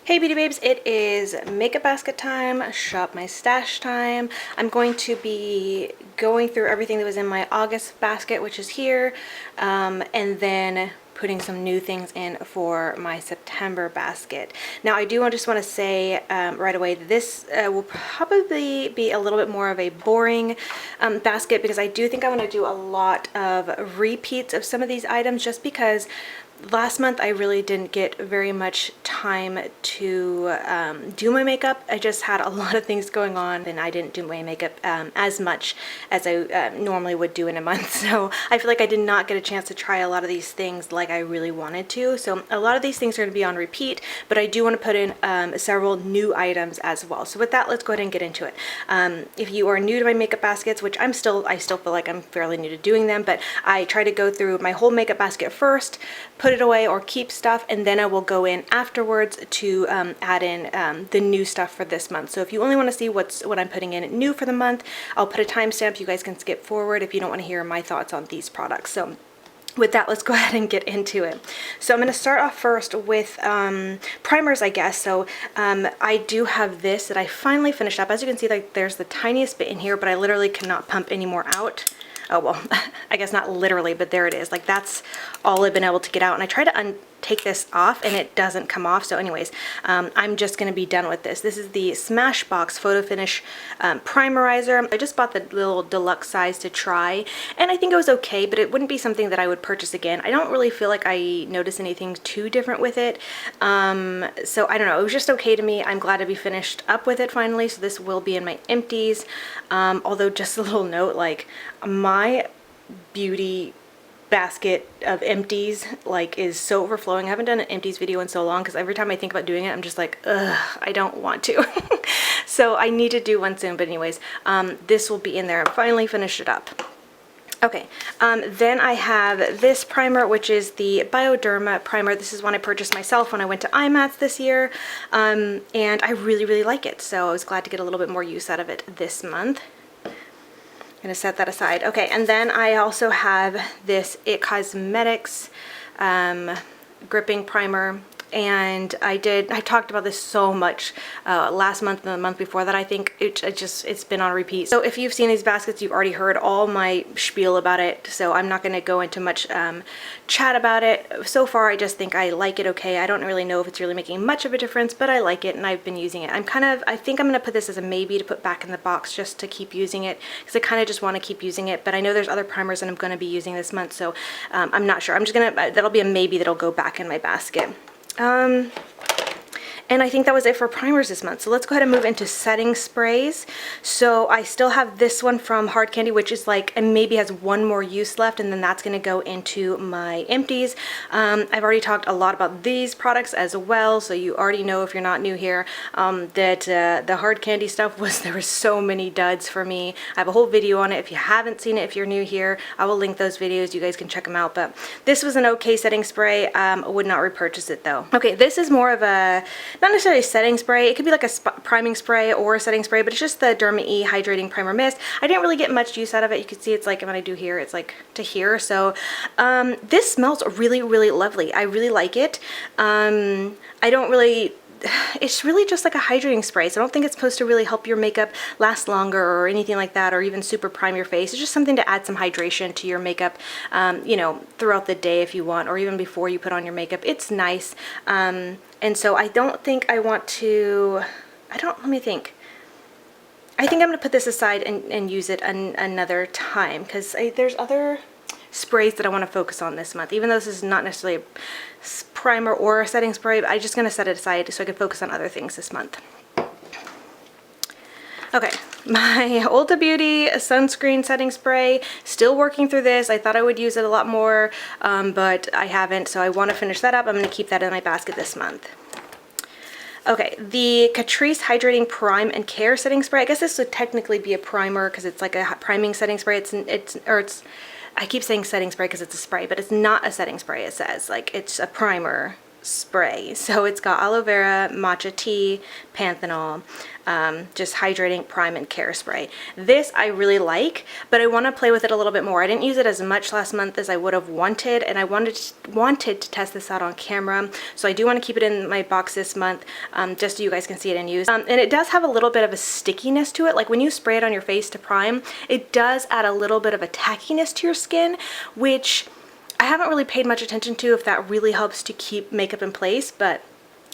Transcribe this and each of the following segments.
Hey beauty babes, it is makeup basket time, shop my stash time. I'm going to be going through everything that was in my August basket, which is here, and then putting some new things in for my September basket. Now I do just want to say right away, this will probably be a little bit more of a boring basket because I do think I want to do a lot of repeats of some of these items just because last month I really didn't get very much time to do my makeup. I just had a lot of things going on and I didn't do my makeup as much as I normally would do in a month. So I feel like I did not get a chance to try a lot of these things like I really wanted to. So a lot of these things are going to be on repeat, but I do want to put in several new items as well. So with that, let's go ahead and get into it. If you are new to my makeup baskets, which I still feel like I'm fairly new to doing them, but I try to go through my whole makeup basket first, put it away or keep stuff, and then I will go in afterwards to add in the new stuff for this month. So if you only want to see what I'm putting in new for the month, I'll put a timestamp. You guys can skip forward if you don't want to hear my thoughts on these products. So with that, let's go ahead and get into it. So I'm going to start off first with primers, I guess. So I do have this that I finally finished up. As you can see, like there's the tiniest bit in here, but I literally cannot pump any more out. Oh, well, I guess not literally, but there it is. Like that's all I've been able to get out. And I try to take this off and it doesn't come off. So anyways, I'm just going to be done with this. This is the Smashbox Photo Finish Primerizer. I just bought the little deluxe size to try and I think it was okay, but it wouldn't be something that I would purchase again. I don't really feel like I noticed anything too different with it. So I don't know. It was just okay to me. I'm glad to be finished up with it finally. So this will be in my empties. Although just a little note, like my beauty basket of empties like is so overflowing. I haven't done an empties video in so long because every time I think about doing it I'm just like, ugh, I don't want to. So I need to do one soon, but anyways, this will be in there. I finally finished it up. Okay, then I have this primer, which is the Bioderma primer. This is one I purchased myself when I went to IMATS this year, and I really like it, so I was glad to get a little bit more use out of it this month. Gonna set that aside. Okay, and then I also have this IT Cosmetics gripping primer, and I talked about this so much last month and the month before that. I think it's been on repeat. So if you've seen these baskets, you've already heard all my spiel about it, so I'm not going to go into much chat about it. So far I just think I like it okay. I don't really know if it's really making much of a difference, but I like it and I've been using it. I think I'm going to put this as a maybe to put back in the box just to keep using it because I kind of just want to keep using it, but I know there's other primers that I'm going to be using this month, so I'm not sure. I'm just gonna, that'll be a maybe that'll go back in my basket. And I think that was it for primers this month. So let's go ahead and move into setting sprays. So I still have this one from Hard Candy, which is like, and maybe has one more use left, and then that's going to go into my empties. I've already talked a lot about these products as well, so you already know if you're not new here that the Hard Candy stuff there were so many duds for me. I have a whole video on it. If you haven't seen it, if you're new here, I will link those videos. You guys can check them out. But this was an okay setting spray. I would not repurchase it though. Okay, this is more of a not necessarily a setting spray. It could be like a priming spray or a setting spray, but it's just the Derma E Hydrating Primer Mist. I didn't really get much use out of it. You can see it's like when I do here, it's like to here. So this smells really lovely. I really like it. It's really just like a hydrating spray, so I don't think it's supposed to really help your makeup last longer or anything like that, or even super prime your face. It's just something to add some hydration to your makeup, you know, throughout the day if you want, or even before you put on your makeup. It's nice. And so I don't think I want to, let me think. I think I'm going to put this aside and use it another time because there's other sprays that I want to focus on this month. Even though this is not necessarily a primer or a setting spray, but I'm just going to set it aside so I can focus on other things this month. Okay, my Ulta Beauty sunscreen setting spray, still working through this. I thought I would use it a lot more, but I haven't, so I want to finish that up. I'm going to keep that in my basket this month. Okay, the Catrice Hydrating Prime and Care setting spray. I guess this would technically be a primer because it's like a priming setting spray. I keep saying setting spray because it's a spray, but it's not a setting spray. It says like it's a primer spray. So it's got aloe vera, matcha tea, panthenol, just hydrating, prime, and care spray. This I really like, but I want to play with it a little bit more. I didn't use it as much last month as I would have wanted, and I wanted to test this out on camera. So I do want to keep it in my box this month, just so you guys can see it in use. And it does have a little bit of a stickiness to it. Like when you spray it on your face to prime, it does add a little bit of a tackiness to your skin, which I haven't really paid much attention to if that really helps to keep makeup in place, but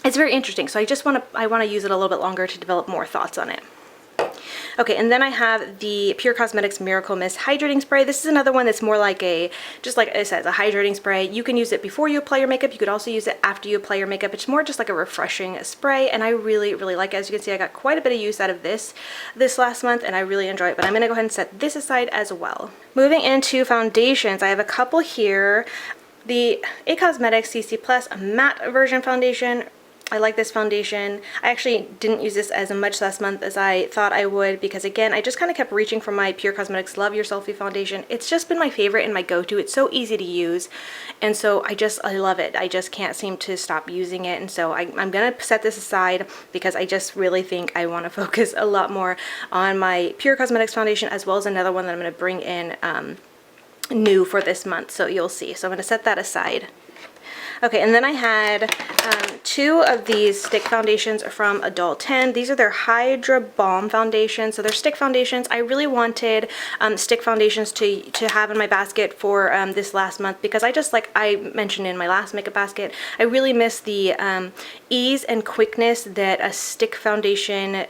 it's very interesting. So I want to use it a little bit longer to develop more thoughts on it. Okay, and then I have the Pure Cosmetics Miracle Mist Hydrating Spray. This is another one that's more like just like it says, a hydrating spray. You can use it before you apply your makeup. You could also use it after you apply your makeup. It's more just like a refreshing spray, and I really, really like it. As you can see, I got quite a bit of use out of this last month, and I really enjoy it, but I'm going to go ahead and set this aside as well. Moving into foundations, I have a couple here. The It Cosmetics CC Plus Matte Version Foundation. I like this foundation. I actually didn't use this as much last month as I thought I would, because again, I just kind of kept reaching for my Pure Cosmetics Love Your Selfie foundation. It's just been my favorite and my go-to. It's so easy to use, and so I love it. I just can't seem to stop using it, and so I'm gonna set this aside because I just really think I want to focus a lot more on my Pure Cosmetics foundation, as well as another one that I'm gonna bring in new for this month, so you'll see. So I'm gonna set that aside. Okay, and then I had two of these stick foundations from Adult 10. These are their Hydra Balm foundations. So they're stick foundations. I really wanted stick foundations to have in my basket for this last month, because I just, like I mentioned in my last makeup basket, I really miss the ease and quickness that a stick foundation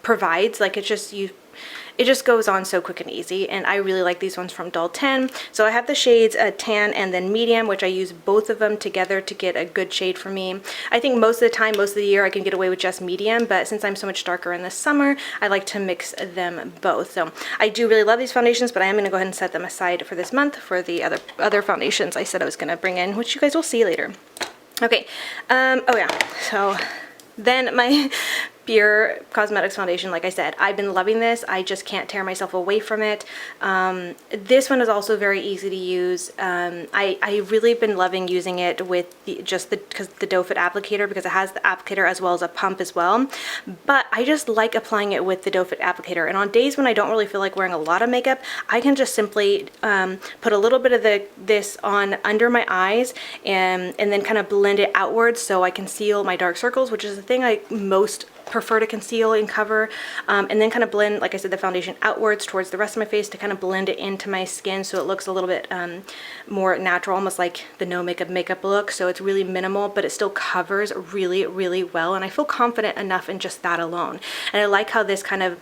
provides. Like it just goes on so quick and easy, and I really like these ones from Adult 10. So I have the shades Tan and then Medium, which I use both of them together to get a good shade for me. I think most of the time, most of the year, I can get away with just Medium, but since I'm so much darker in the summer, I like to mix them both. So I do really love these foundations, but I am going to go ahead and set them aside for this month for the other foundations I said I was going to bring in, which you guys will see later. Okay, oh yeah, so then my Pure Cosmetics foundation, like I said, I've been loving this. I just can't tear myself away from it. This one is also very easy to use. I really been loving using it with the doe foot applicator, because it has the applicator as well as a pump as well. But I just like applying it with the doe foot applicator. And on days when I don't really feel like wearing a lot of makeup, I can just simply put a little bit of this on under my eyes and then kind of blend it outwards so I conceal my dark circles, which is the thing I most prefer to conceal and cover, and then kind of blend, like I said, the foundation outwards towards the rest of my face to kind of blend it into my skin so it looks a little bit more natural, almost like the no makeup look. So it's really minimal, but it still covers really, really well, and I feel confident enough in just that alone. And I like how this kind of,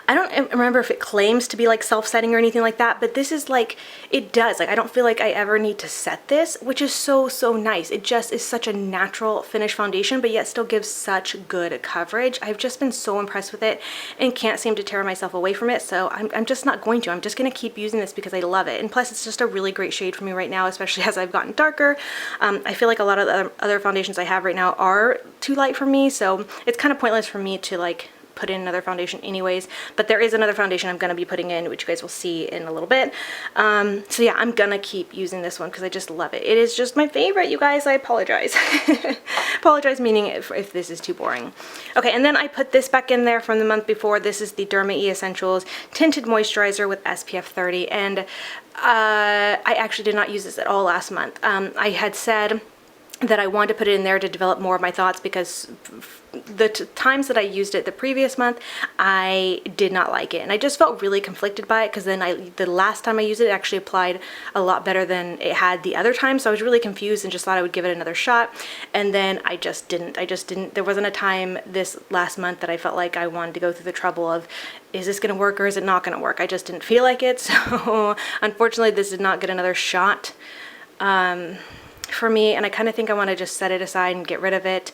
I don't remember if it claims to be like self-setting or anything like that, but this is like, it does. Like, I don't feel like I ever need to set this, which is so, so nice. It just is such a natural finish foundation, but yet still gives such good coverage. I've just been so impressed with it and can't seem to tear myself away from it. So I'm just not going to. I'm just going to keep using this because I love it. And plus, it's just a really great shade for me right now, especially as I've gotten darker. I feel like a lot of the other foundations I have right now are too light for me, so it's kind of pointless for me to like put in another foundation anyways. But there is another foundation I'm going to be putting in, which you guys will see in a little bit. So yeah, I'm gonna keep using this one because I just love it. It is just my favorite, you guys. I apologize. Apologize meaning if this is too boring. Okay, and then I put this back in there from the month before. This is the Derma E Essentials Tinted Moisturizer with SPF 30, and I actually did not use this at all last month. I had said that I wanted to put it in there to develop more of my thoughts, because the times that I used it the previous month, I did not like it, and I just felt really conflicted by it, because then the last time I used it, it actually applied a lot better than it had the other time, so I was really confused and just thought I would give it another shot, and then I just didn't. There wasn't a time this last month that I felt like I wanted to go through the trouble of, is this gonna work or is it not gonna work? I just didn't feel like it, so unfortunately this did not get another shot for me, and I kind of think I want to just set it aside and get rid of it.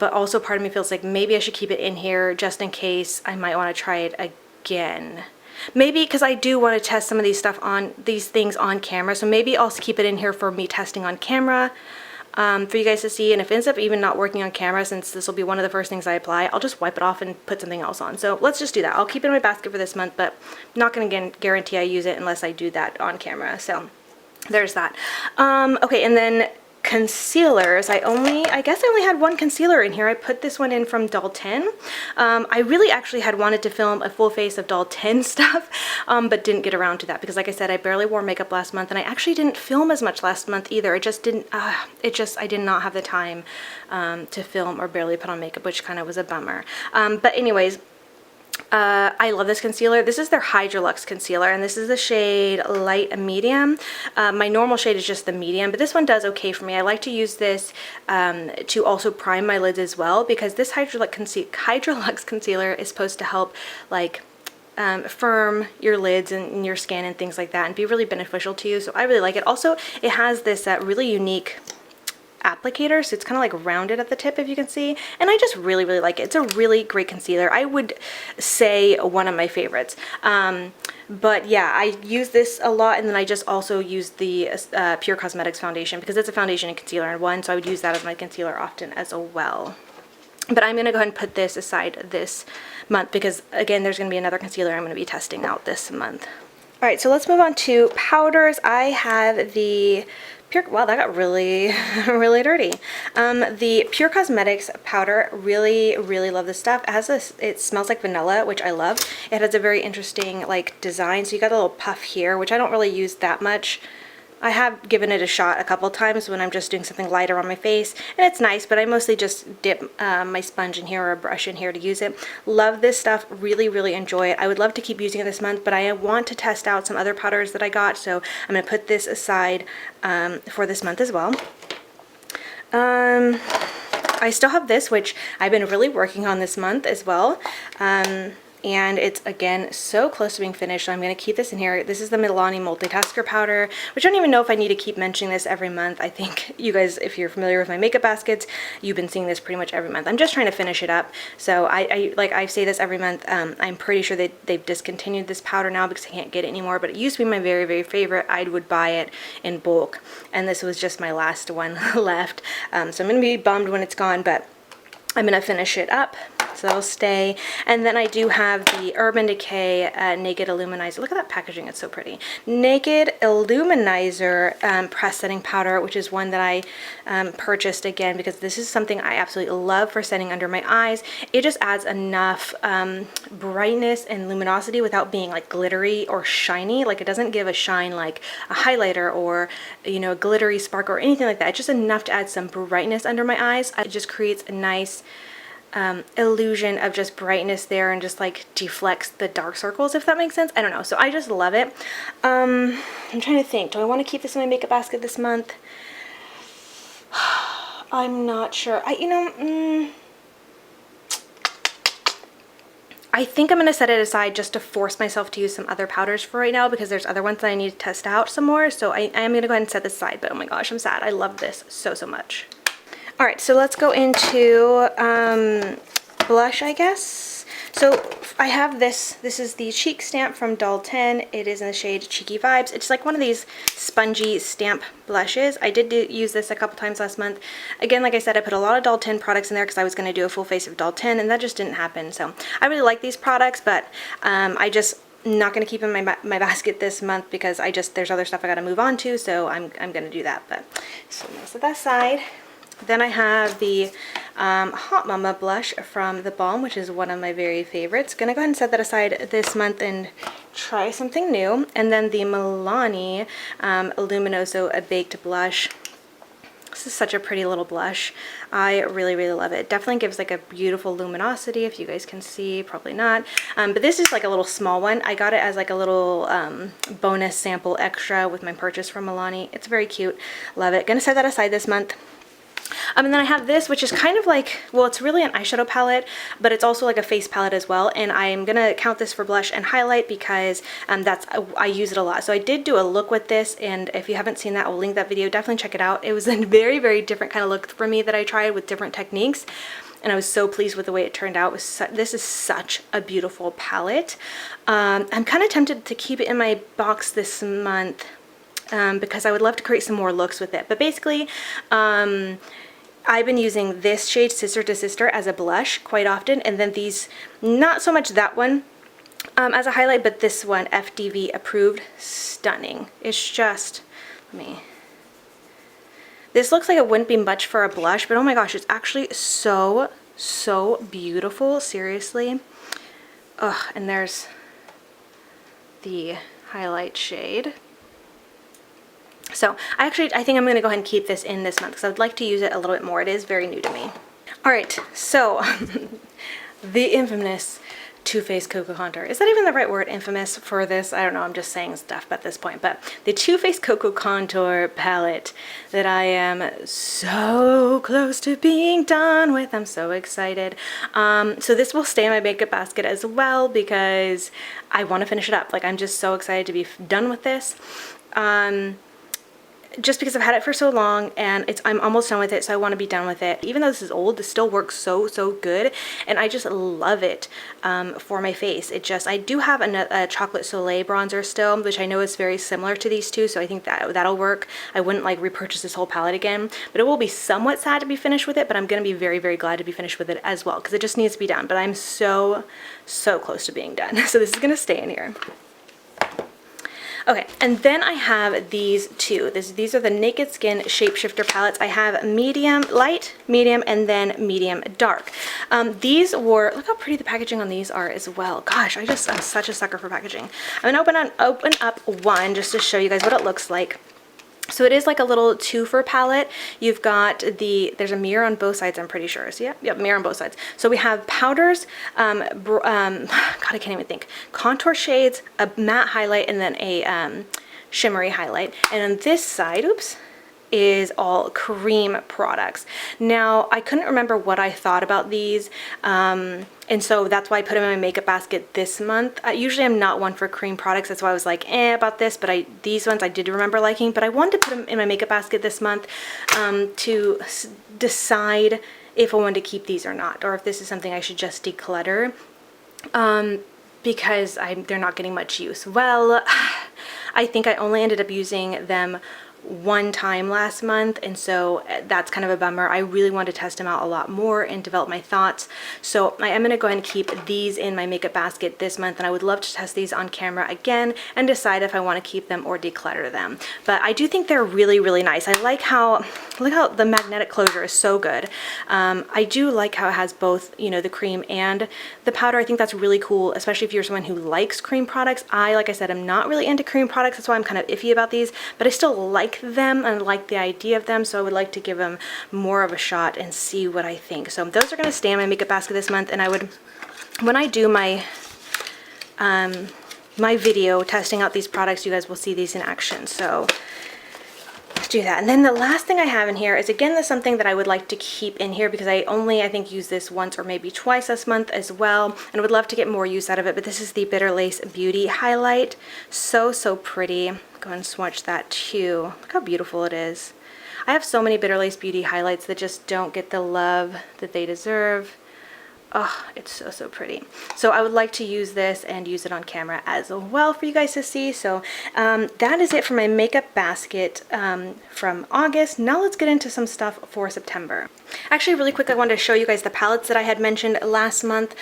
But also part of me feels like maybe I should keep it in here just in case I might want to try it again. Maybe because I do want to test some of these things on camera, so maybe I'll keep it in here for me testing on camera for you guys to see. And if it ends up even not working on camera, since this will be one of the first things I apply, I'll just wipe it off and put something else on. So let's just do that. I'll keep it in my basket for this month, but I'm not going to guarantee I use it unless I do that on camera. So there's that. Okay, and then concealers, I guess I only had one concealer in here. I put this one in from Doll 10. I really actually had wanted to film a full face of Doll 10 stuff, but didn't get around to that because like I said, I barely wore makeup last month, and I actually didn't film as much last month either. It just didn't, I did not have the time to film or barely put on makeup, which kind of was a bummer. But anyways, I love this concealer. This is their Hydrolux concealer, and this is the shade Light Medium. My normal shade is just the medium, but this one does okay for me. I like to use this to also prime my lids as well, because this Hydrolux concealer is supposed to help like firm your lids and your skin and things like that, and be really beneficial to you. So I really like it. Also, it has this really unique applicator, so it's kind of like rounded at the tip, if you can see, and I just really like it. It's a really great concealer. I would say one of my favorites. But yeah, I use this a lot, and then I just also use the Pure Cosmetics foundation because it's a foundation and concealer in one, so I would use that as my concealer often as well. But I'm going to go ahead and put this aside this month because, again, there's going to be another concealer I'm going to be testing out this month. Alright, so let's move on to powders. I have the Pure, wow, that got really, really dirty. The Pure Cosmetics powder, really love this stuff. It has this, it smells like vanilla, which I love. It has a very interesting like design. So you got a little puff here, which I don't really use that much. I have given it a shot a couple times when I'm just doing something lighter on my face, and it's nice, but I mostly just dip my sponge in here or a brush in here to use it. Love this stuff, really enjoy it. I would love to keep using it this month, but I want to test out some other powders that I got, so I'm going to put this aside for this month as well. I still have this, which I've been really working on this month as well. And it's, again, so close to being finished, so I'm going to keep this in here. This is the Milani Multitasker Powder, which I don't even know if I need to keep mentioning this every month. I think you guys, if you're familiar with my makeup baskets, you've been seeing this pretty much every month. I'm just trying to finish it up, so I say this every month. I'm pretty sure they've discontinued this powder now because I can't get it anymore, but it used to be my very favorite. I would buy it in bulk, and this was just my last one left. So I'm going to be bummed when it's gone, but I'm going to finish it up, so that'll stay. And then I do have the Urban Decay Naked Illuminizer. Look at that packaging, it's so pretty. Naked Illuminizer Press Setting Powder, which is one that I purchased again because this is something I absolutely love for setting under my eyes. It just adds enough brightness and luminosity without being like glittery or shiny. Like, it doesn't give a shine like a highlighter or, you know, a glittery spark or anything like that. It's just enough to add some brightness under my eyes. It just creates a nice illusion of just brightness there and just like deflects the dark circles, if that makes sense. I don't know, so I just love it. I'm trying to think, do I want to keep this in my makeup basket this month? I'm not sure. I think I'm going to set it aside just to force myself to use some other powders for right now, because there's other ones that I need to test out some more, so I am going to go ahead and set this aside. But oh my gosh, I'm sad. I love this so much. Alright, so let's go into blush, I guess. So I have this. This is the Cheek Stamp from Doll 10. It is in the shade Cheeky Vibes. It's like one of these spongy stamp blushes. I did use this a couple times last month. Again, like I said, I put a lot of Doll 10 products in there because I was going to do a full face of Doll 10, and that just didn't happen. So I really like these products, but I just not going to keep in my basket this month because there's other stuff I got to move on to, so I'm going to do that. But so I'm going to set that aside. Then I have the Hot Mama blush from The Balm, which is one of my very favorites. Gonna go ahead and set that aside this month and try something new. And then the Milani Luminoso Baked Blush. This is such a pretty little blush. I really love it. It definitely gives like a beautiful luminosity, if you guys can see, probably not. But this is like a little small one. I got it as like a little bonus sample extra with my purchase from Milani. It's very cute. Love it. Gonna set that aside this month. And then I have this, which is kind of like, well, it's really an eyeshadow palette, but it's also like a face palette as well. And I'm going to count this for blush and highlight because I use it a lot. So I did do a look with this, and if you haven't seen that, I'll link that video. Definitely check it out. It was a very different kind of look for me that I tried with different techniques. And I was so pleased with the way it turned out. This is such a beautiful palette. I'm kind of tempted to keep it in my box this month because I would love to create some more looks with it. But basically, I've been using this shade, Sister to Sister, as a blush quite often, and then these, not so much that one as a highlight, but this one, FDV approved, stunning. It's just, This looks like it wouldn't be much for a blush, but oh my gosh, it's actually so, so beautiful, seriously. Ugh, and there's the highlight shade. So I think I'm going to go ahead and keep this in this month because I would like to use it a little bit more. It is very new to me. All right, so the infamous Too Faced Cocoa Contour. Is that even the right word, infamous, for this? I don't know, I'm just saying stuff at this point. But the Too Faced Cocoa Contour palette that I am so close to being done with. I'm so excited. So this will stay in my makeup basket as well because I want to finish it up. Like, I'm just so excited to be done with this. Just because I've had it for so long and I'm almost done with it, so I want to be done with it. Even though this is old, this still works so, so good, and I just love it for my face. I do have a Chocolate Soleil bronzer still, which I know is very similar to these two, so I think that'll work. I wouldn't like repurchase this whole palette again, but it will be somewhat sad to be finished with it, but I'm going to be very, very glad to be finished with it as well, because it just needs to be done, but I'm so, so close to being done. So this is going to stay in here. Okay, and then I have these two. These are the Naked Skin Shapeshifter palettes. I have medium light, medium, and then medium dark. These were, look how pretty the packaging on these are as well. Gosh, I'm such a sucker for packaging. I'm gonna open up one just to show you guys what it looks like. So it is like a little two-for palette. You've got there's a mirror on both sides, I'm pretty sure. So yeah, mirror on both sides. So we have powders, God, I can't even think. Contour shades, a matte highlight, and then a shimmery highlight. And on this side, oops, is all cream products. Now, I couldn't remember what I thought about these, and so that's why I put them in my makeup basket this month. Usually I'm not one for cream products, that's why I was like, about this, but these ones I did remember liking, but I wanted to put them in my makeup basket this month to decide if I wanted to keep these or not, or if this is something I should just declutter, because they're not getting much use. Well, I think I only ended up using them one time last month, and so that's kind of a bummer. I really want to test them out a lot more and develop my thoughts, so I am going to go ahead and keep these in my makeup basket this month, and I would love to test these on camera again and decide if I want to keep them or declutter them. But I do think they're really, really nice. I like how, look how the magnetic closure is so good. I do like how it has both, you know, the cream and the powder. I think that's really cool, especially if you're someone who likes cream products. Like I said, I'm not really into cream products, that's why I'm kind of iffy about these, but I still like them and like the idea of them, so I would like to give them more of a shot and see what I think. So those are going to stay in my makeup basket this month, and I would, when I do my my video testing out these products, you guys will see these in action. So let's do that. And then the last thing I have in here is, again, this is something that I would like to keep in here because I think use this once or maybe twice this month as well, and would love to get more use out of it. But this is the Bitter Lace Beauty highlight. So, so pretty. Go and swatch that too. Look how beautiful it is. I have so many Bitter Lace Beauty highlights that just don't get the love that they deserve. Oh, it's so, so pretty. So I would like to use this and use it on camera as well for you guys to see. So that is it for my makeup basket from August. Now let's get into some stuff for September. Actually, really quick, I wanted to show you guys the palettes that I had mentioned last month,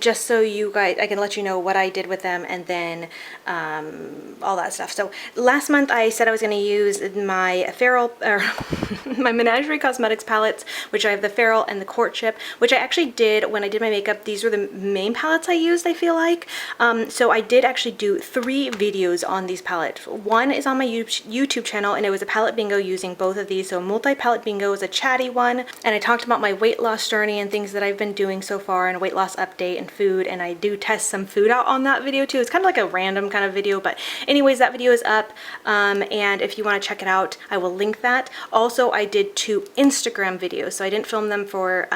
just so you guys, I can let you know what I did with them and then all that stuff. So last month I said I was going to use my my Menagerie Cosmetics palettes, which I have the Feral and the Courtship, which I actually did when I did my makeup. These were the main palettes I used, I feel like. So I did actually do 3 videos on these palettes. One is on my YouTube channel, and it was a palette bingo using both of these. So multi-palette bingo is a chatty one, and I talked about my weight loss journey and things that I've been doing so far, and a weight loss update and food, and I do test some food out on that video too. It's kind of like a random kind of video, but anyways, that video is up, and if you want to check it out, I will link that. Also, I did 2 Instagram videos, so I didn't film them for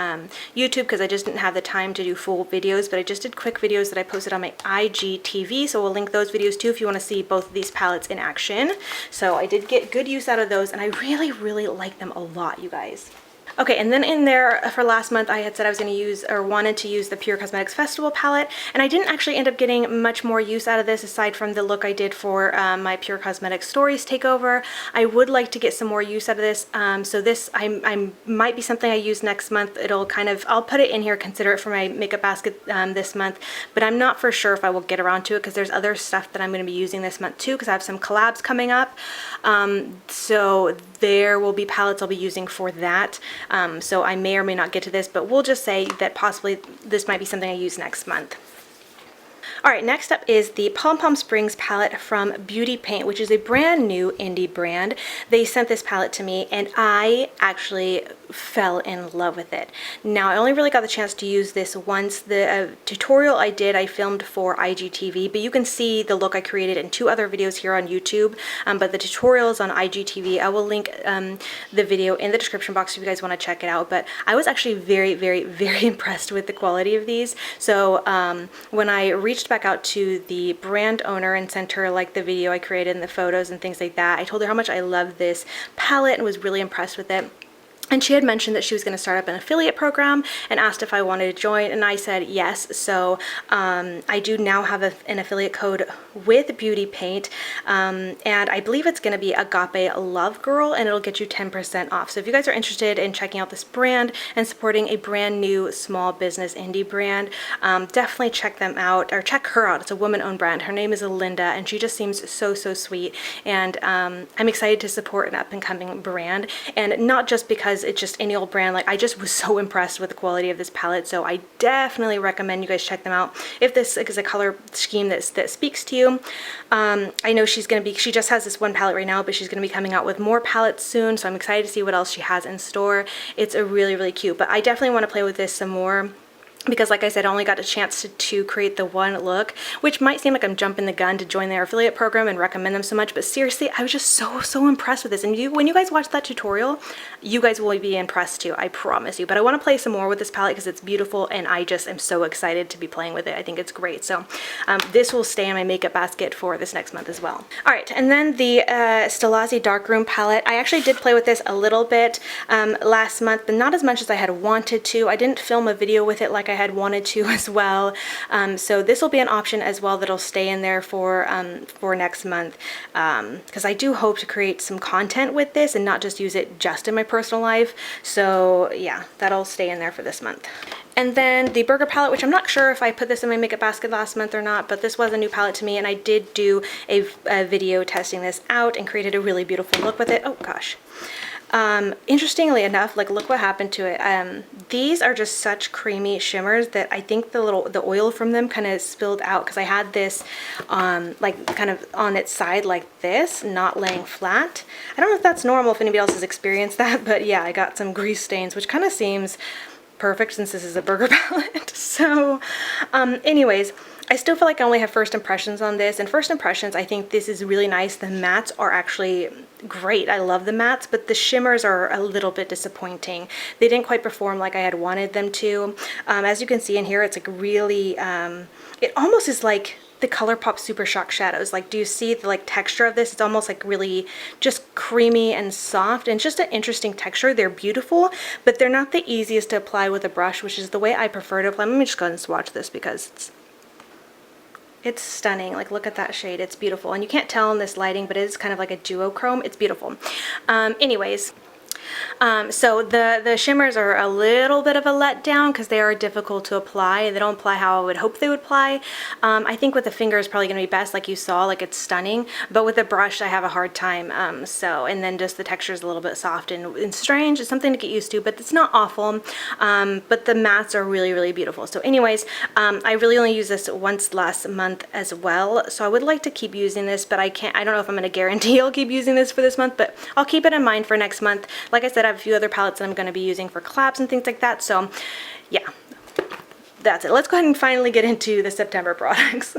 YouTube because I just didn't have the time to do full videos, but I just did quick videos that I posted on my IGTV, so we'll link those videos too if you want to see both of these palettes in action. So I did get good use out of those, and I really, really like them a lot, you guys. Okay, and then in there for last month, I had said I was going to use, or wanted to use, the Pure Cosmetics Festival palette, and I didn't actually end up getting much more use out of this aside from the look I did for my Pure Cosmetics Stories takeover. I would like to get some more use out of this, so this I might be something I use next month. It'll kind of, I'll put it in here, consider it for my makeup basket this month, but I'm not for sure if I will get around to it because there's other stuff that I'm going to be using this month too, because I have some collabs coming up. So there will be palettes I'll be using for that. So I may or may not get to this, but we'll just say that possibly this might be something I use next month. Alright, next up is the Pom Pom Springs palette from Beauty Paint, which is a brand new indie brand. They sent this palette to me and I actually fell in love with it. Now, I only really got the chance to use this once. The tutorial I filmed for IGTV, but you can see the look I created in 2 other videos here on YouTube, but the tutorial is on IGTV. I will link the video in the description box if you guys want to check it out, but I was actually very, very, very impressed with the quality of these. So when I reached back out to the brand owner and sent her like the video I created and the photos and things like that, I told her how much I love this palette and was really impressed with it. And she had mentioned that she was going to start up an affiliate program and asked if I wanted to join, and I said yes. So I do now have an affiliate code with Beauty Paint, and I believe it's going to be agapelovegirl, and it'll get you 10% off. So if you guys are interested in checking out this brand and supporting a brand new small business indie brand, definitely check them out, or check her out. It's a woman-owned brand. Her name is Linda, and she just seems so, so sweet. And I'm excited to support an up-and-coming brand, and not just because it's just any old brand. Like, I just was so impressed with the quality of this palette, so I definitely recommend you guys check them out if this is a color scheme that speaks to you. I know she just has this one palette right now, but she's going to be coming out with more palettes soon, so I'm excited to see what else she has in store. It's a really, really cute, but I definitely want to play with this some more, because like I said, I only got a chance to create the one look, which might seem like I'm jumping the gun to join their affiliate program and recommend them so much, but seriously, I was just so impressed with this. And when you guys watch that tutorial, you guys will be impressed too, I promise you. But I want to play some more with this palette because it's beautiful, and I just am so excited to be playing with it. I think it's great. So this will stay in my makeup basket for this next month as well. Alright, and then the Stilazzi Darkroom palette. I actually did play with this a little bit last month, but not as much as I had wanted to. I didn't film a video with it like I had wanted to as well. So this will be an option as well that'll stay in there for next month, because I do hope to create some content with this and not just use it just in my personal life. So yeah, that'll stay in there for this month. And then the Burger palette, which I'm not sure if I put this in my makeup basket last month or not, but this was a new palette to me, and I did do a video testing this out and created a really beautiful look with it. Oh gosh. Interestingly enough, like, look what happened to it. These are just such creamy shimmers that I think the oil from them kind of spilled out, because I had this like kind of on its side like this, not laying flat. I don't know if that's normal, if anybody else has experienced that, but yeah, I got some grease stains, which kind of seems perfect since this is a Burger palette. So anyways, I still feel like I only have first impressions on this, and first impressions, I think this is really nice. The mattes are actually great. I love the mattes, but the shimmers are a little bit disappointing. They didn't quite perform like I had wanted them to. As you can see in here, it's like really, it almost is like the ColourPop Super Shock shadows. Like, do you see the like texture of this? It's almost like really just creamy and soft, and just an interesting texture. They're beautiful, but they're not the easiest to apply with a brush, which is the way I prefer to apply. Let me just go ahead and swatch this because it's stunning. Like, look at that shade. It's beautiful. And you can't tell in this lighting, but it is kind of like a duochrome. It's beautiful. Anyways, so the shimmers are a little bit of a letdown because they are difficult to apply. They don't apply how I would hope they would apply. I think with the finger is probably going to be best, like you saw, like it's stunning, but with the brush I have a hard time. And then just the texture is a little bit soft and strange. It's something to get used to, but it's not awful. But the mattes are really, really beautiful. So anyways, I really only used this once last month as well, so I would like to keep using this, but I don't know if I'm going to guarantee I'll keep using this for this month, but I'll keep it in mind for next month. Like I said, I have a few other palettes that I'm going to be using for collabs and things like that, so yeah, that's it. Let's go ahead and finally get into the September products.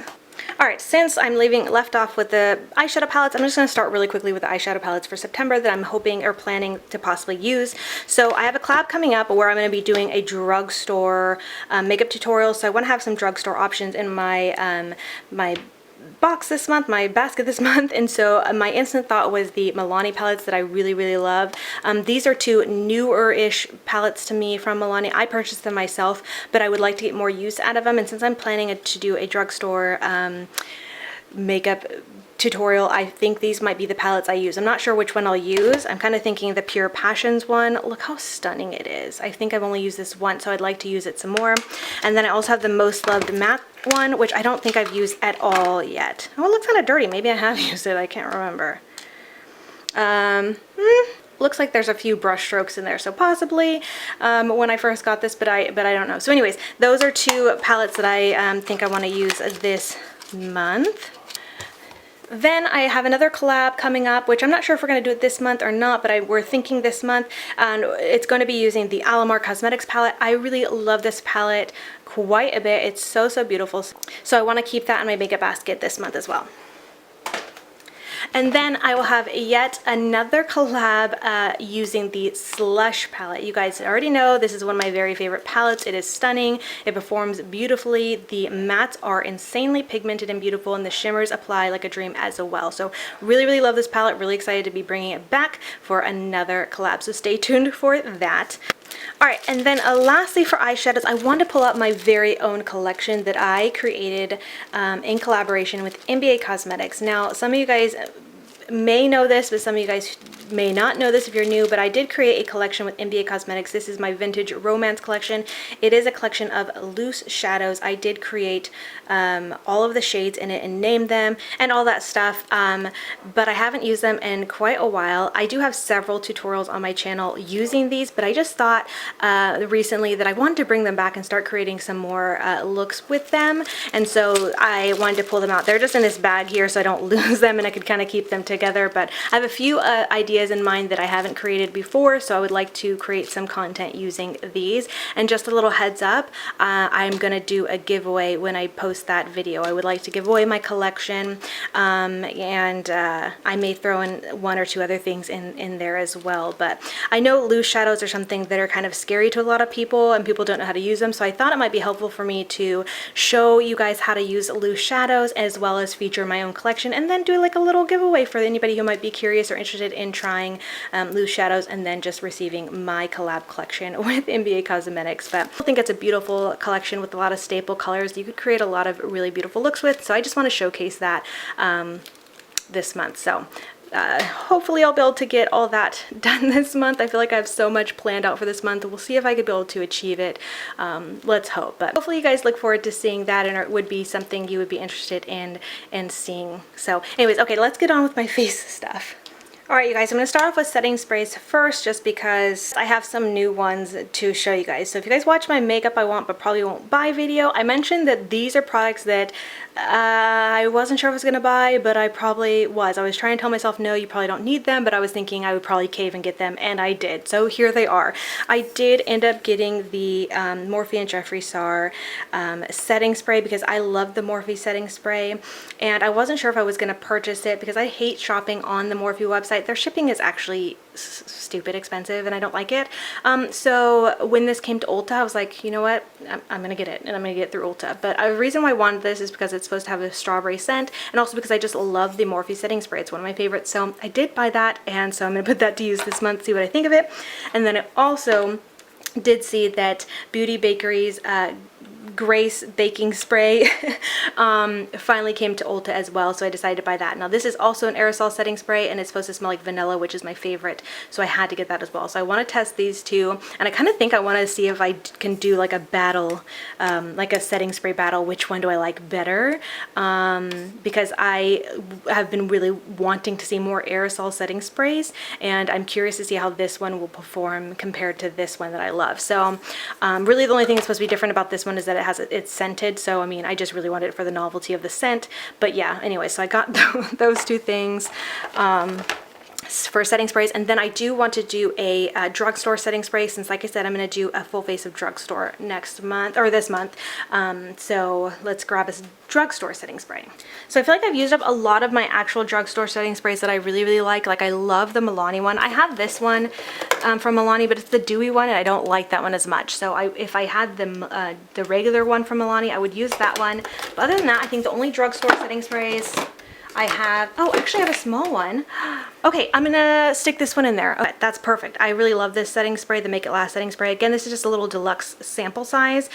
Alright, since I'm left off with the eyeshadow palettes, I'm just going to start really quickly with the eyeshadow palettes for September that I'm hoping or planning to possibly use. So I have a collab coming up where I'm going to be doing a drugstore makeup tutorial, so I want to have some drugstore options in my my box this month, my basket this month, and so my instant thought was the Milani palettes that I really, really love. These are 2 newer-ish palettes to me from Milani. I purchased them myself, but I would like to get more use out of them, and since I'm planning to do a drugstore makeup tutorial, I think these might be the palettes I use. I'm not sure which one I'll use. I'm kind of thinking the Pure Passions one. Look how stunning it is. I think I've only used this once, so I'd like to use it some more. And then I also have the Most Loved Matte one, which I don't think I've used at all yet. Oh, it looks kind of dirty. Maybe I have used it. I can't remember. Looks like there's a few brush strokes in there, so possibly when I first got this, but I don't know. So anyways, those are two palettes that I think I want to use this month. Then I have another collab coming up, which I'm not sure if we're going to do it this month or not, but we're thinking this month, and it's going to be using the Alamar Cosmetics palette. I really love this palette quite a bit. It's so, so beautiful. So I want to keep that in my makeup basket this month as well. And then I will have yet another collab using the Slush palette. You guys already know this is one of my very favorite palettes. It is stunning. It performs beautifully. The mattes are insanely pigmented and beautiful, and the shimmers apply like a dream as well. So really, really love this palette. Really excited to be bringing it back for another collab. So stay tuned for that. Alright, and then lastly for eyeshadows, I want to pull out my very own collection that I created in collaboration with NBA Cosmetics. Now, some of you guys may know this, but some of you guys may not know this if you're new, but I did create a collection with NBA Cosmetics. This is my vintage romance collection. It is a collection of loose shadows. I did create all of the shades in it and name them and all that stuff, but I haven't used them in quite a while. I do have several tutorials on my channel using these, but I just thought recently that I wanted to bring them back and start creating some more looks with them, and so I wanted to pull them out. They're just in this bag here so I don't lose them and I could kind of keep them together, but I have a few ideas in mind that I haven't created before, so I would like to create some content using these. And just a little heads up, I'm gonna do a giveaway when I post that video. I would like to give away my collection, and I may throw in one or two other things in there as well. But I know loose shadows are something that are kind of scary to a lot of people and people don't know how to use them, so I thought it might be helpful for me to show you guys how to use loose shadows as well as feature my own collection, and then do like a little giveaway for anybody who might be curious or interested in trying loose shadows and then just receiving my collab collection with NBA Cosmetics. But I think it's a beautiful collection with a lot of staple colors you could create a lot of really beautiful looks with, so I just want to showcase that this month. So hopefully I'll be able to get all that done this month. I feel like I have so much planned out for this month. We'll see if I could be able to achieve it. Let's hope. But hopefully you guys look forward to seeing that, and it would be something you would be interested in seeing. So anyways, okay, let's get on with my face stuff. Alright you guys, I'm going to start off with setting sprays first, just because I have some new ones to show you guys. So if you guys watch my makeup I want but probably won't buy video, I mentioned that these are products that I wasn't sure if I was going to buy, but I probably was. I was trying to tell myself, no, you probably don't need them, but I was thinking I would probably cave and get them, and I did. So here they are. I did end up getting the Morphe and Jeffree Star setting spray because I love the Morphe setting spray, and I wasn't sure if I was going to purchase it because I hate shopping on the Morphe website. Their shipping is actually stupid expensive and I don't like it. So when this came to Ulta, I was like, you know what, I'm gonna get it, and I'm gonna get it through Ulta. But the reason why I wanted this is because it's supposed to have a strawberry scent, and also because I just love the Morphe setting spray. It's one of my favorites, so I did buy that, and so I'm gonna put that to use this month, see what I think of it. And then I also did see that Beauty Bakery's Grace baking spray finally came to Ulta as well, so I decided to buy that. Now this is also an aerosol setting spray, and it's supposed to smell like vanilla, which is my favorite, so I had to get that as well. So I want to test these two, and I kind of think I want to see if I can do like a battle, like a setting spray battle, which one do I like better, because I have been really wanting to see more aerosol setting sprays, and I'm curious to see how this one will perform compared to this one that I love. So really the only thing that's supposed to be different about this one is that it's scented, so I mean I just really wanted it for the novelty of the scent. But yeah, anyway, so I got those two things for setting sprays, and then I do want to do a drugstore setting spray, since like I said I'm going to do a full face of drugstore next month, or this month. So let's grab a drugstore setting spray. So I feel like I've used up a lot of my actual drugstore setting sprays that I really like. Like I love the Milani one. I have this one from Milani, but it's the dewy one and I don't like that one as much. So if I had the regular one from Milani, I would use that one. But other than that, I think the only drugstore setting sprays I have, oh, actually I have a small one. Okay, I'm gonna stick this one in there. Okay, that's perfect. I really love this setting spray, the Make It Last setting spray. Again, this is just a little deluxe sample size.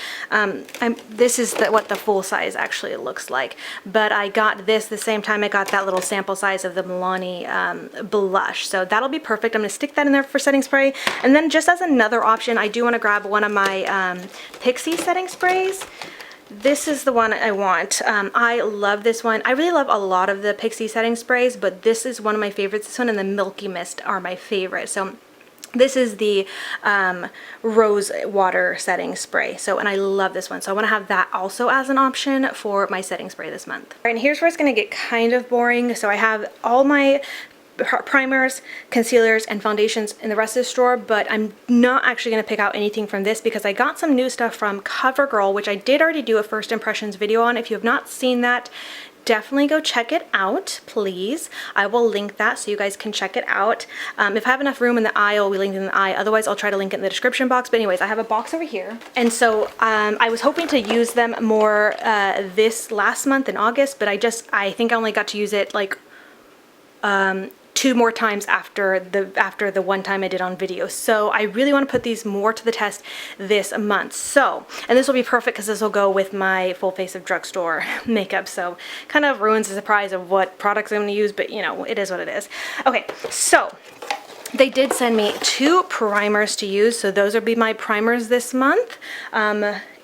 This is what the full size actually looks like. But I got this the same time I got that little sample size of the Milani blush. So that'll be perfect. I'm gonna stick that in there for setting spray. And then just as another option, I do wanna grab one of my Pixie setting sprays. this is the one I want. I love this one. I really love a lot of the Pixie setting sprays, but this is one of my favorites. This one and the Milky Mist are my favorite. So this is the rose water setting spray. So, and I love this one. So I want to have that also as an option for my setting spray this month. All right, and here's where it's going to get kind of boring. So I have all my primers, concealers, and foundations in the rest of the store, but I'm not actually going to pick out anything from this because I got some new stuff from COVERGIRL, which I did already do a first impressions video on. If you have not seen that, definitely go check it out, please. I will link that so you guys can check it out. If I have enough room in the eye, I'll be linking in the eye. Otherwise, I'll try to link it in the description box. But anyways, I have a box over here. And so I was hoping to use them more this last month in August, but I think I only got to use it like 2 more times after the one time I did on video. So I really want to put these more to the test this month. So, and this will be perfect because this will go with my full face of drugstore makeup. So kind of ruins the surprise of what products I'm going to use, but you know, it is what it is. Okay, so they did send me 2 primers to use. So those will be my primers this month.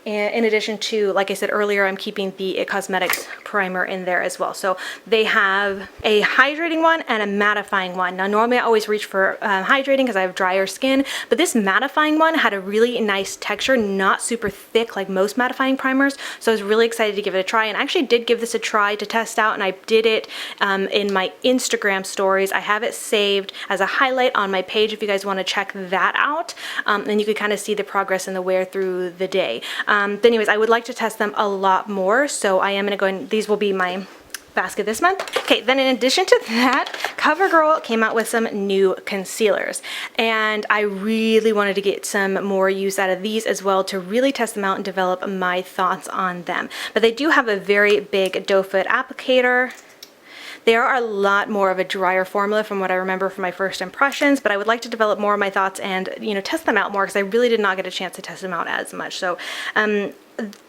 In addition to, like I said earlier, I'm keeping the It Cosmetics primer in there as well. So they have a hydrating one and a mattifying one. Now normally I always reach for hydrating because I have drier skin, but this mattifying one had a really nice texture, not super thick like most mattifying primers. So I was really excited to give it a try, and I actually did give this a try to test out, and I did it in my Instagram stories. I have it saved as a highlight on my page if you guys want to check that out, and you can kind of see the progress and the wear through the day. But anyways, I would like to test them a lot more, so I am going to go and these will be my basket this month. Okay, then in addition to that, COVERGIRL came out with some new concealers, and I really wanted to get some more use out of these as well to really test them out and develop my thoughts on them. But they do have a very big doe foot applicator. They are a lot more of a drier formula from what I remember from my first impressions, but I would like to develop more of my thoughts and, you know, test them out more because I really did not get a chance to test them out as much. So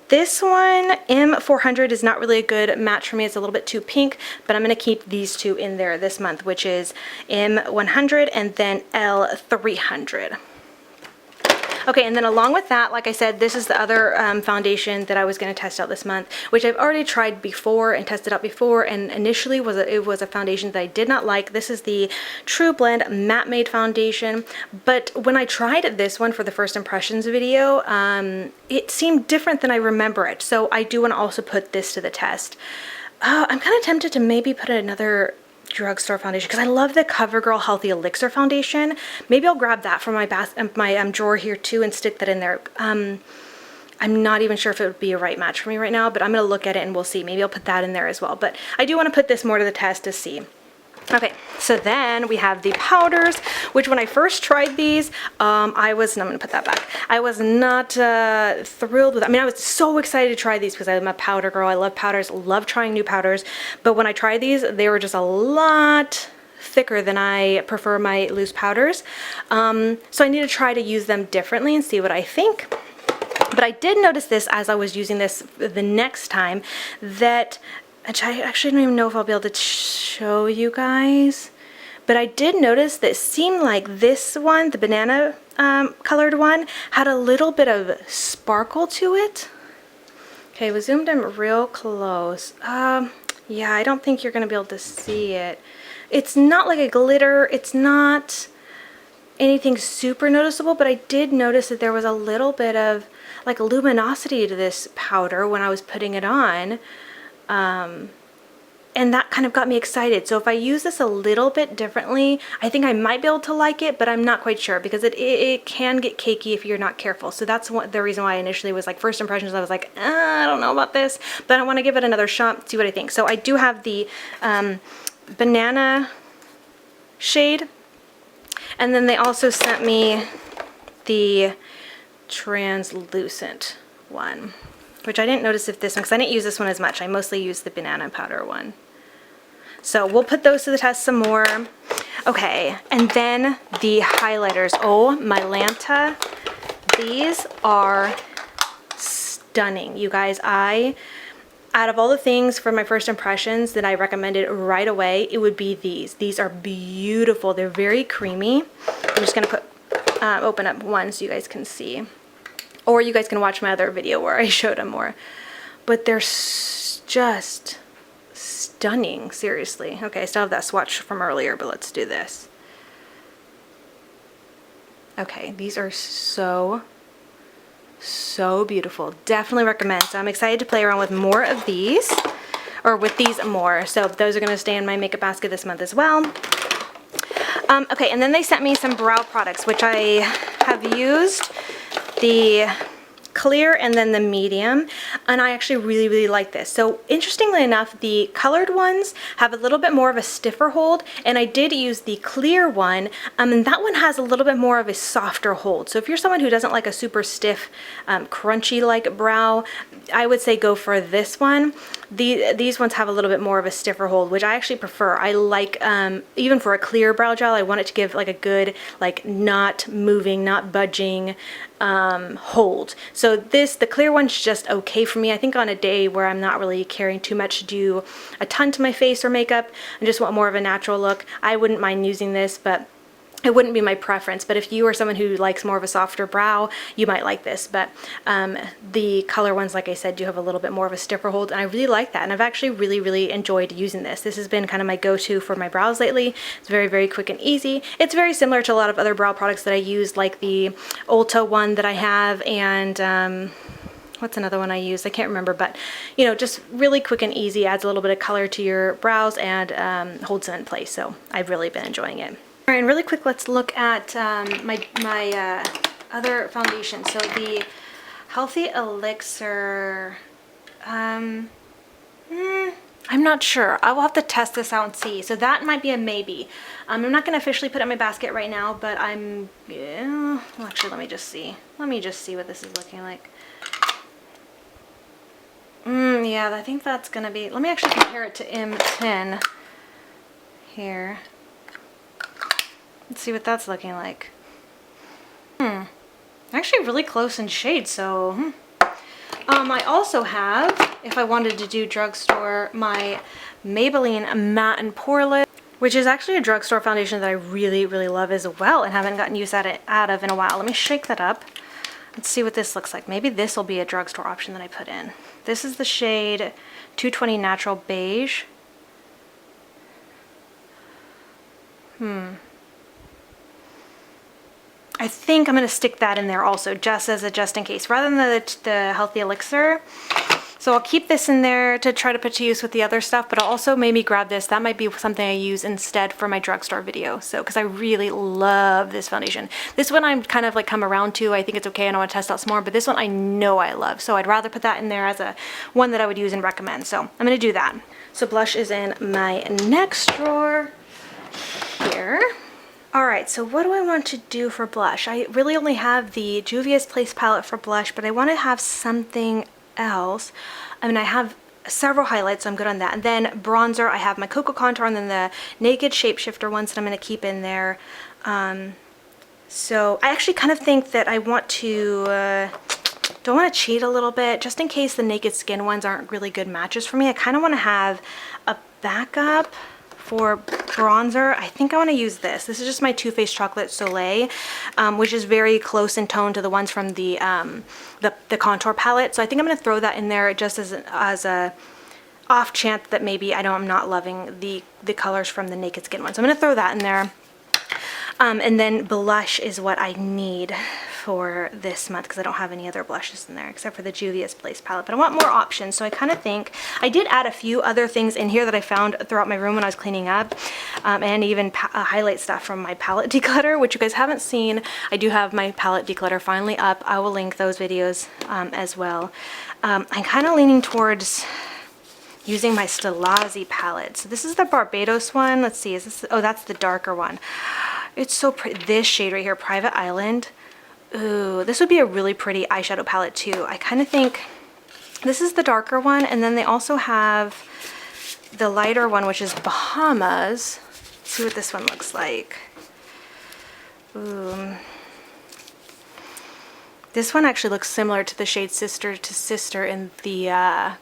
this one, M400, is not really a good match for me. It's a little bit too pink, but I'm going to keep these 2 in there this month, which is M100 and then L300. Okay, and then along with that, like I said, this is the other foundation that I was going to test out this month, which I've already tried before and tested out before, and initially it was a foundation that I did not like. This is the True Blend Matte Made Foundation, but when I tried this one for the first impressions video, it seemed different than I remember it, so I do want to also put this to the test. I'm kind of tempted to maybe put another drugstore foundation because I love the COVERGIRL Healthy Elixir foundation. Maybe I'll grab that from my drawer here too and stick that in there. I'm not even sure if it would be a right match for me right now, but I'm going to look at it and we'll see. Maybe I'll put that in there as well. But I do want to put this more to the test to see. Okay, so then we have the powders, which when I first tried these, I'm going to put that back. I was not thrilled with, I mean, I was so excited to try these because I'm a powder girl. I love powders, love trying new powders. But when I tried these, they were just a lot thicker than I prefer my loose powders. So I need to try to use them differently and see what I think. But I did notice this as I was using this the next time, that I actually don't even know if I'll be able to show you guys, but I did notice that it seemed like this one, the banana colored one, had a little bit of sparkle to it. Okay, we zoomed in real close. Yeah, I don't think you're going to be able to see it. It's not like a glitter, it's not anything super noticeable, but I did notice that there was a little bit of like luminosity to this powder when I was putting it on. And that kind of got me excited. So if I use this a little bit differently, I think I might be able to like it, but I'm not quite sure because it can get cakey if you're not careful. So that's the reason why I initially was like, first impressions, I was like, I don't know about this, but I want to give it another shot, see what I think. So I do have the banana shade, and then they also sent me the translucent one, which I didn't notice if this one, because I didn't use this one as much. I mostly used the banana powder one. So we'll put those to the test some more. Okay, and then the highlighters. Oh my Lanta, these are stunning. You guys, out of all the things for my first impressions that I recommended right away, it would be these. These are beautiful. They're very creamy. I'm just gonna open up one so you guys can see. Or you guys can watch my other video where I showed them more. but they're just stunning, seriously. Okay, I still have that swatch from earlier, but let's do this. Okay, these are so beautiful. Definitely recommend. So I'm excited to play around with more of these, or with these more. So those are going to stay in my makeup basket this month as well. Okay, and then they sent me some brow products, which I have used, the clear and then the medium, and I actually really like this. So interestingly enough, the colored ones have a little bit more of a stiffer hold, and I did use the clear one, and that one has a little bit more of a softer hold. So if you're someone who doesn't like a super stiff, crunchy like brow, I would say go for this one. These ones have a little bit more of a stiffer hold, which I actually prefer. I like, even for a clear brow gel, I want it to give like a good, like not moving, not budging hold. So the clear one's just okay for me. I think on a day where I'm not really caring too much to do a ton to my face or makeup and just want more of a natural look, I wouldn't mind using this, but it wouldn't be my preference. But if you are someone who likes more of a softer brow, you might like this. But the color ones, like I said, do have a little bit more of a stiffer hold, and I really like that. And I've actually really enjoyed using this. This has been kind of my go-to for my brows lately. It's very quick and easy. It's very similar to a lot of other brow products that I use, like the Ulta one that I have, and what's another one I use? I can't remember, but you know, just really quick and easy, adds a little bit of color to your brows and holds them in place. So I've really been enjoying it. All right, and really quick, let's look at my other foundation. So the Healthy Elixir, I'm not sure. I will have to test this out and see. So that might be a maybe. I'm not going to officially put it in my basket right now, but well, actually, let me just see. Let me just see what this is looking like. Yeah, I think that's going to be, let me actually compare it to M10 here. Let's see what that's looking like. Actually really close in shade, so I also have, if I wanted to do drugstore, my Maybelline Matte and Poreless, which is actually a drugstore foundation that I really love as well and haven't gotten use out of in a while. Let me shake that up. Let's see what this looks like. Maybe this will be a drugstore option that I put in. This is the shade 220 Natural Beige. I think I'm going to stick that in there also, just in case, rather than the Healthy Elixir. So I'll keep this in there to try to put to use with the other stuff, but I'll also maybe grab this. That might be something I use instead for my drugstore video. So, because I really love this foundation. This one I'm kind of like come around to. I think it's okay and I want to test out some more, but this one I know I love. So I'd rather put that in there as a one that I would use and recommend. So I'm going to do that. So blush is in my next drawer here. Alright, so what do I want to do for blush? I really only have the Juvia's Place palette for blush, but I want to have something else. I mean, I have several highlights, so I'm good on that. And then bronzer, I have my Cocoa Contour and then the Naked Shapeshifter ones that I'm going to keep in there. So I actually kind of think that I want to, don't want to cheat a little bit, just in case the Naked Skin ones aren't really good matches for me. I kind of want to have a backup for bronzer. I think I want to use this. This is just my Too Faced Chocolate Soleil, which is very close in tone to the ones from the contour palette. So I think I'm going to throw that in there just as a off chance that maybe I'm not loving the colors from the Naked Skin ones. So I'm going to throw that in there. And then blush is what I need for this month because I don't have any other blushes in there except for the Juvia's Place palette. But I want more options, so I kind of think I did add a few other things in here that I found throughout my room when I was cleaning up, and even highlight stuff from my palette declutter, which you guys haven't seen. I do have my palette declutter finally up. I will link those videos as well. I'm kind of leaning towards using my Stilazzi palette. So this is the Barbados one. Let's see, is this, oh, that's the darker one. It's so pretty. This shade right here, Private Island. Ooh, this would be a really pretty eyeshadow palette too. I kind of think this is the darker one, and then they also have the lighter one, which is Bahamas. Let's see what this one looks like. Ooh. This one actually looks similar to the shade Sister to Sister in the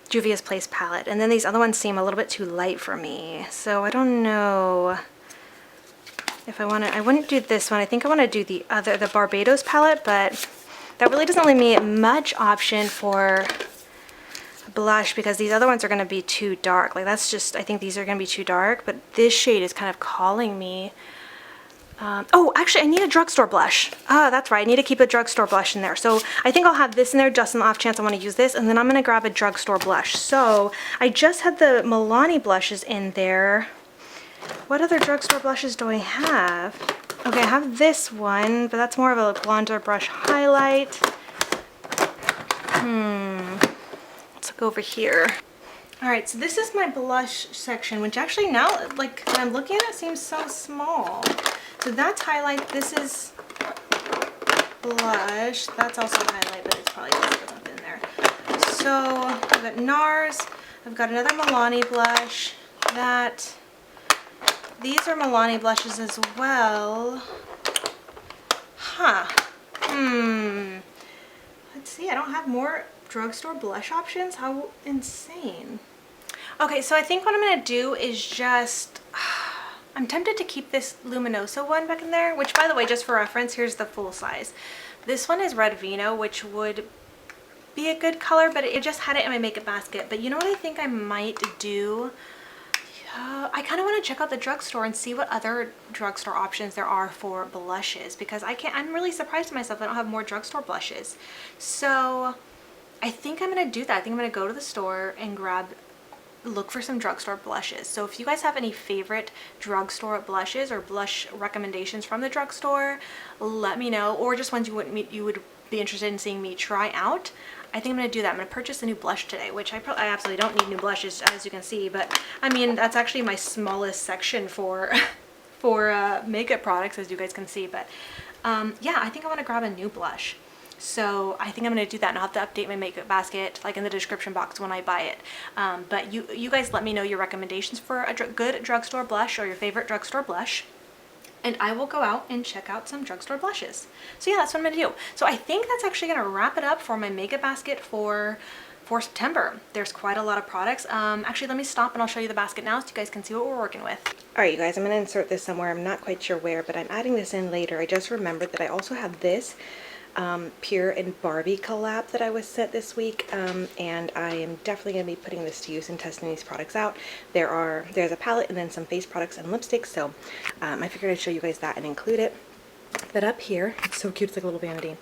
Juvia's Place palette. And then these other ones seem a little bit too light for me. So I don't know if I want to, I wouldn't do this one. I think I want to do the Barbados palette, but that really doesn't leave me much option for blush because these other ones are going to be too dark. Like that's just, I think these are going to be too dark, but this shade is kind of calling me. Oh, actually I need a drugstore blush. Ah, that's right, I need to keep a drugstore blush in there. So I think I'll have this in there just on the off chance I want to use this, and then I'm going to grab a drugstore blush. So I just had the Milani blushes in there. What other drugstore blushes do I have? Okay, I have this one, but that's more of a blonder brush highlight. Let's look over here. Alright, so this is my blush section, which actually now, like, when I'm looking at it, seems so small. So that's highlight, this is blush, that's also highlight, but it's probably just up in there. So, I've got NARS, I've got another Milani blush, these are Milani blushes as well. Huh. Let's see, I don't have more drugstore blush options? How insane. Okay, so I think what I'm going to do is just... I'm tempted to keep this Luminoso one back in there, which by the way, just for reference, here's the full size. This one is Red Vino, which would be a good color, but it just had it in my makeup basket. But you know what I think I might do? I kind of want to check out the drugstore and see what other drugstore options there are for blushes, because I'm really surprised at myself I don't have more drugstore blushes. So I think I'm going to do that. I think I'm going to go to the store and look for some drugstore blushes. So if you guys have any favorite drugstore blushes or blush recommendations from the drugstore, let me know, or just ones you would be interested in seeing me try out. I think I'm going to do that. I'm going to purchase a new blush today, which I absolutely don't need new blushes, as you can see, but I mean, that's actually my smallest section for makeup products, as you guys can see. But yeah, I think I want to grab a new blush. So I think I'm going to do that, and I'll have to update my makeup basket like in the description box when I buy it. But you guys let me know your recommendations for a good drugstore blush or your favorite drugstore blush, and I will go out and check out some drugstore blushes. So yeah, that's what I'm going to do. So I think that's actually going to wrap it up for my makeup basket for September. There's quite a lot of products. Actually, let me stop and I'll show you the basket now so you guys can see what we're working with. Alright you guys, I'm going to insert this somewhere. I'm not quite sure where, but I'm adding this in later. I just remembered that I also have this Pure and Barbie collab that I was sent this week, and I am definitely going to be putting this to use and testing these products out. There's a palette and then some face products and lipsticks, so I figured I'd show you guys that and include it. But up here, it's so cute, it's like a little vanity,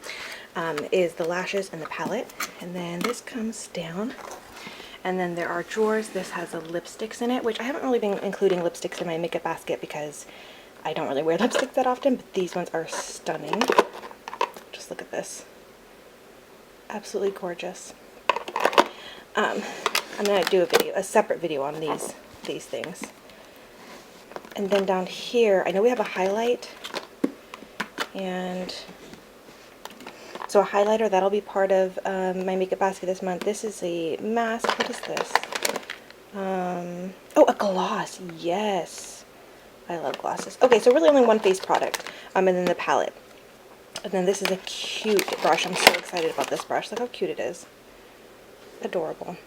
is the lashes and the palette, and then this comes down, and then there are drawers. This has the lipsticks in it, which I haven't really been including lipsticks in my makeup basket because I don't really wear lipsticks that often, but these ones are stunning. Just look at this. Absolutely gorgeous. I'm going to do a separate video on these things. And then down here, I know we have a highlight, and so a highlighter, that'll be part of my makeup basket this month. This is a mask. What is this? Oh, a gloss. Yes. I love glosses. Okay, so really only one face product. And then the palette. And then this is a cute brush. I'm so excited about this brush. Look how cute it is. Adorable.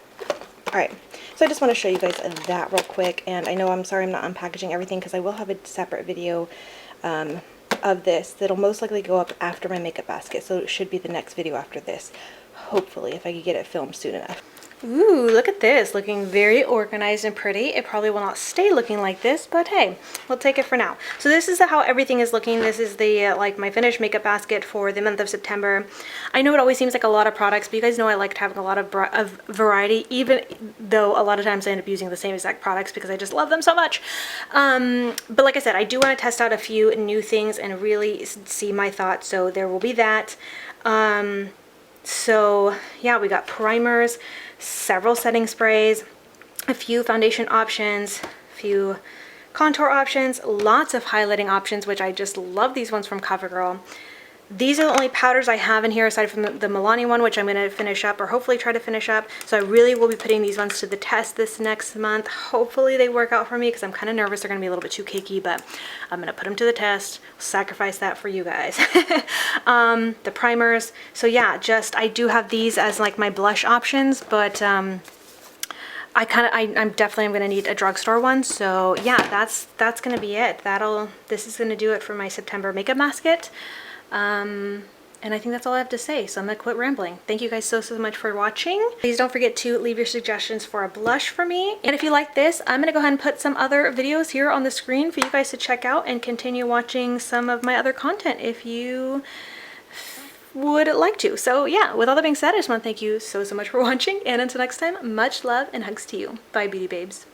Alright, so I just want to show you guys that real quick. And I know, I'm sorry I'm not unpackaging everything because I will have a separate video of this that'll most likely go up after my makeup basket. So it should be the next video after this. Hopefully, if I could get it filmed soon enough. Ooh, look at this, looking very organized and pretty. It probably will not stay looking like this, but hey, we'll take it for now. So this is how everything is looking. This is the like my finished makeup basket for the month of September. I know it always seems like a lot of products, but you guys know I like having a lot of variety, even though a lot of times I end up using the same exact products because I just love them so much. But like I said, I do want to test out a few new things and really see my thoughts, so there will be that. So yeah, we got primers, several setting sprays, a few foundation options, a few contour options, lots of highlighting options, which I just love these ones from COVERGIRL. These are the only powders I have in here aside from the Milani one, which I'm going to finish up, or hopefully try to finish up. So I really will be putting these ones to the test this next month. Hopefully they work out for me because I'm kind of nervous they're going to be a little bit too cakey, but I'm going to put them to the test, sacrifice that for you guys. The primers. So yeah, I do have these as like my blush options, but I'm definitely going to need a drugstore one. So yeah, that's going to be it. This is going to do it for my September makeup basket. And I think that's all I have to say, so I'm gonna quit rambling. Thank you guys so much for watching. Please don't forget to leave your suggestions for a blush for me. And if you like this, I'm gonna go ahead and put some other videos here on the screen for you guys to check out and continue watching some of my other content if you would like to. So yeah, with all that being said, I just want to thank you so much for watching, and until next time, much love and hugs to you. Bye, beauty babes.